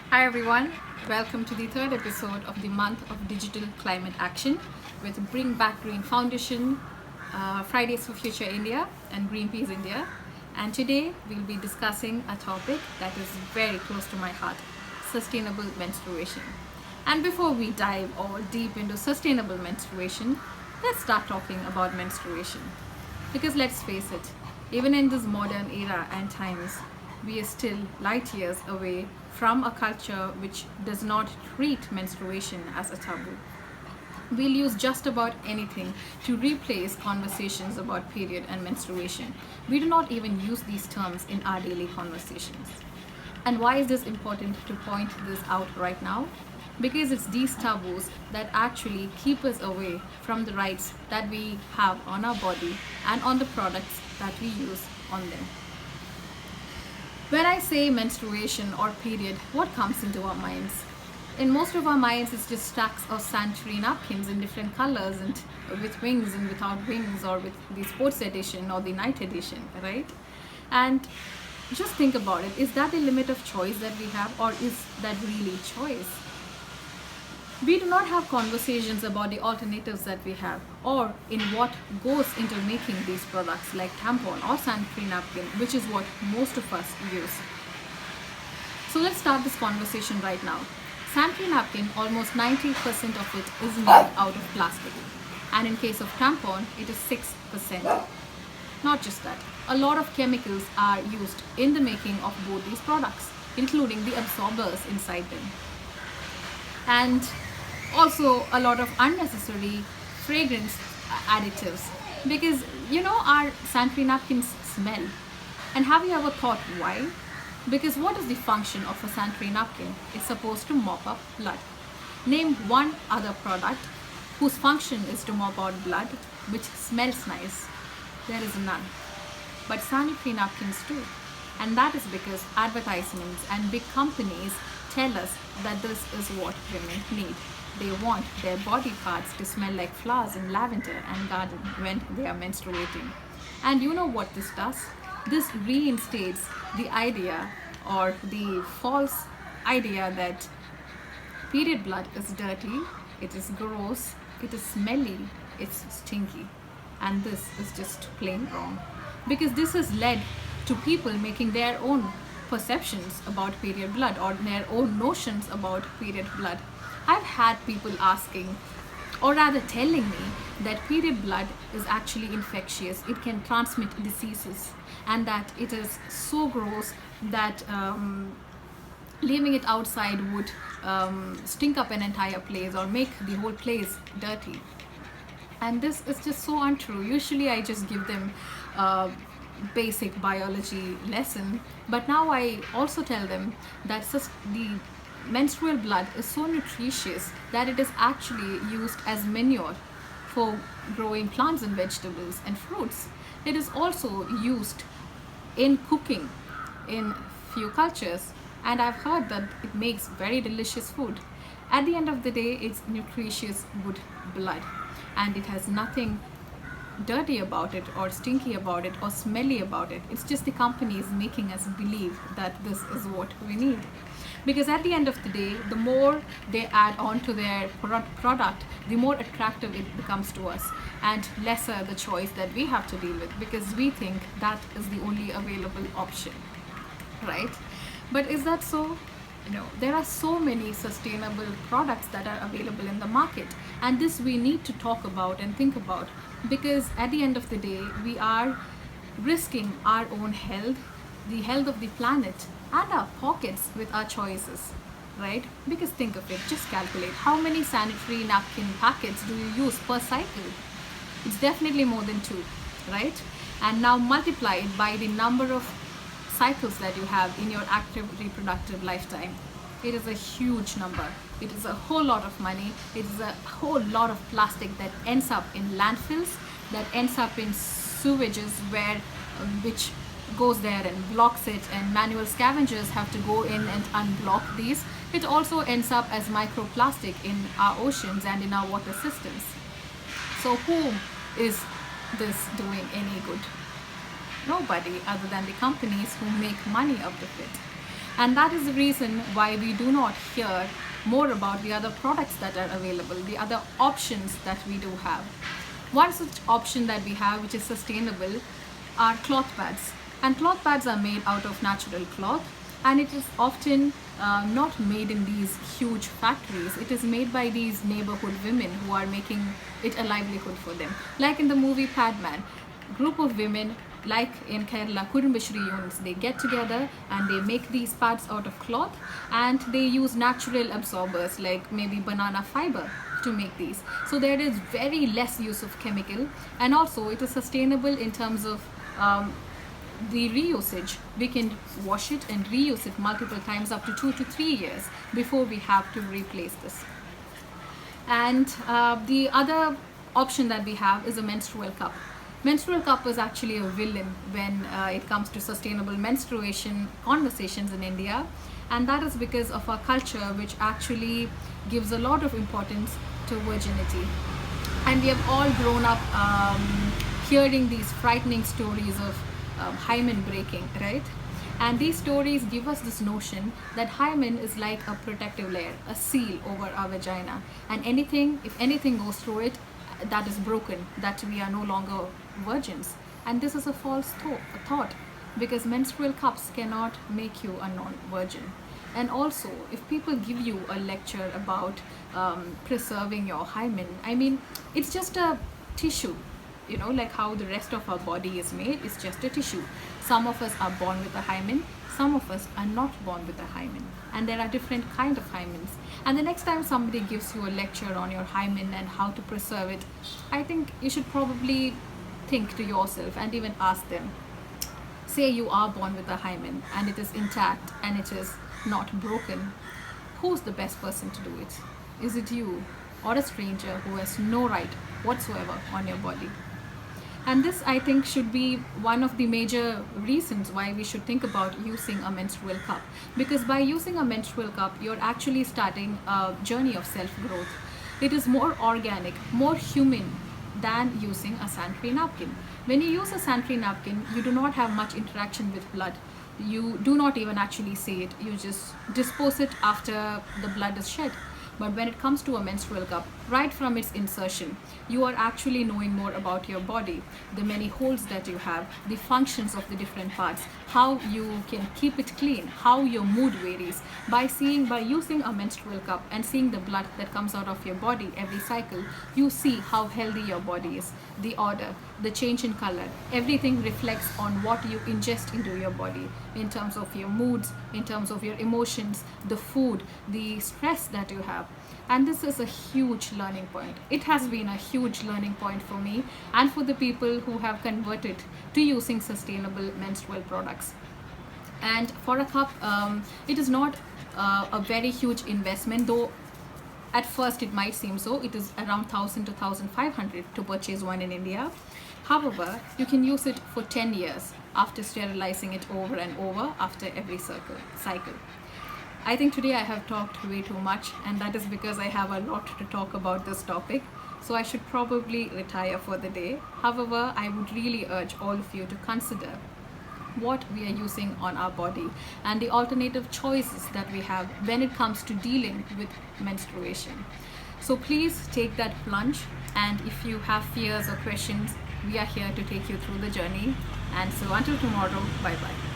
Hi everyone, welcome to the third episode of the month of digital climate action with Bring Back Green Foundation, Fridays for Future India and Greenpeace India. And today we'll be discussing a topic that is very close to my heart, sustainable menstruation. And before we dive all deep into sustainable menstruation, let's start talking about menstruation. Because let's face it, even in this modern era and times, we are still light years away from a culture which does not treat menstruation as a taboo. We'll use just about anything to replace conversations about period and menstruation. We do not even use these terms in our daily conversations. And why is this important to point this out right now? Because it's these taboos that actually keep us away from the rights that we have on our body and on the products that we use on them. When I say menstruation or period, what comes into our minds? In most of our minds, it's just stacks of sanitary napkins in different colors and with wings and without wings, or with the sports edition or the night edition, right? And just think about it. Is that a limit of choice that we have, or is that really choice? We do not have conversations about the alternatives that we have, or in what goes into making these products like tampon or sanitary napkin, which is what most of us use. So let's start this conversation right now. Sanitary napkin, almost 90% of it is made out of plastic, and in case of tampon, it is 6%. Not just that, a lot of chemicals are used in the making of both these products, including the absorbers inside them. And also a lot of unnecessary fragrance additives, because our sanitary napkins smell. And have you ever thought why? Because what is the function of a sanitary napkin? It's supposed to mop up blood. Name one other product whose function is to mop out blood which smells nice. There is none. But sanitary napkins do. And that is because advertisements and big companies tell us that this is what women need. They want their body parts to smell like flowers in lavender and garden when they are menstruating. And you know what this does? This reinstates the idea, or the false idea, that period blood is dirty, it is gross, it is smelly, it's stinky. And this is just plain wrong. Because this has led to people making their own perceptions about period blood, or their own notions about period blood. I've had people asking, or rather telling me, that period blood is actually infectious, it can transmit diseases, and that it is so gross that leaving it outside would stink up an entire place or make the whole place dirty. And this is just so untrue. Usually I just give them basic biology lesson, but now I also tell them that the menstrual blood is so nutritious that it is actually used as manure for growing plants and vegetables and fruits. It is also used in cooking in few cultures, and I've heard that it makes very delicious food. At the end of the day, it's nutritious good blood, and it has nothing dirty about it, or stinky about it, or smelly about it. It's just the companies making us believe that this is what we need. Because at the end of the day, the more they add on to their product, the more attractive it becomes to us, and lesser the choice that we have to deal with, because we think that is the only available option, right? But is that so? No, there are so many sustainable products that are available in the market, and this we need to talk about and think about, because at the end of the day, we are risking our own health, the health of the planet, and our pockets with our choices, right? Because think of it, just calculate how many sanitary napkin packets do you use per cycle. It's definitely more than 2, right? And now multiply it by the number of cycles that you have in your active reproductive lifetime. It is a huge number. It is a whole lot of money. It is a whole lot of plastic that ends up in landfills, that ends up in sewages, which goes there and blocks it, and manual scavengers have to go in and unblock these. It also ends up as microplastic in our oceans and in our water systems. So whom is this doing any good? Nobody, other than the companies who make money out of it. And that is the reason why we do not hear more about the other products that are available, the other options that we do have. One such option that we have, which is sustainable, are cloth pads. And cloth pads are made out of natural cloth, and it is often not made in these huge factories. It is made by these neighborhood women who are making it a livelihood for them. Like in the movie Padman, group of women, like in Kerala, Kudumbashri units, they get together and they make these pads out of cloth, and they use natural absorbers like maybe banana fiber to make these. So there is very less use of chemical, and also it is sustainable in terms of the reusage. We can wash it and reuse it multiple times, up to 2 to 3 years before we have to replace this. And the other option that we have is a menstrual cup. Menstrual cup is actually a villain when it comes to sustainable menstruation conversations in India, and that is because of our culture, which actually gives a lot of importance to virginity. And we have all grown up hearing these frightening stories of hymen breaking, right? And these stories give us this notion that hymen is like a protective layer, a seal over our vagina, and if anything goes through it, that is broken, that we are no longer virgins. And this is a false thought, because menstrual cups cannot make you a non-virgin. And also, if people give you a lecture about preserving your hymen, I mean, it's just a tissue, like how the rest of our body is made. It's just a tissue. Some of us are born with a hymen, some of us are not born with a hymen, and there are different kind of hymens. And the next time somebody gives you a lecture on your hymen and how to preserve it, I think you should probably think to yourself and even ask them, say you are born with a hymen and it is intact and it is not broken, who's the best person to do it? Is it you or a stranger who has no right whatsoever on your body? And this, I think, should be one of the major reasons why we should think about using a menstrual cup. Because by using a menstrual cup, you're actually starting a journey of self-growth. It is more organic, more human than using a sanitary napkin. When you use a sanitary napkin, you do not have much interaction with blood. You do not even actually see it. You just dispose it after the blood is shed. But when it comes to a menstrual cup, right from its insertion, you are actually knowing more about your body, the many holes that you have, the functions of the different parts, how you can keep it clean, how your mood varies. By using a menstrual cup and seeing the blood that comes out of your body every cycle, you see how healthy your body is, the order, the change in color. Everything reflects on what you ingest into your body in terms of your moods, in terms of your emotions, the food, the stress that you have. And this is a huge learning point. It has been a huge learning point for me and for the people who have converted to using sustainable menstrual products. And for a cup, it is not a very huge investment, though at first it might seem so. It is around 1,000 to 1,500 to purchase one in India. However, you can use it for 10 years after sterilizing it over and over after every cycle. I think today I have talked way too much, and that is because I have a lot to talk about this topic. So I should probably retire for the day. However, I would really urge all of you to consider what we are using on our body and the alternative choices that we have when it comes to dealing with menstruation. So please take that plunge, and if you have fears or questions, we are here to take you through the journey. And so until tomorrow, bye bye.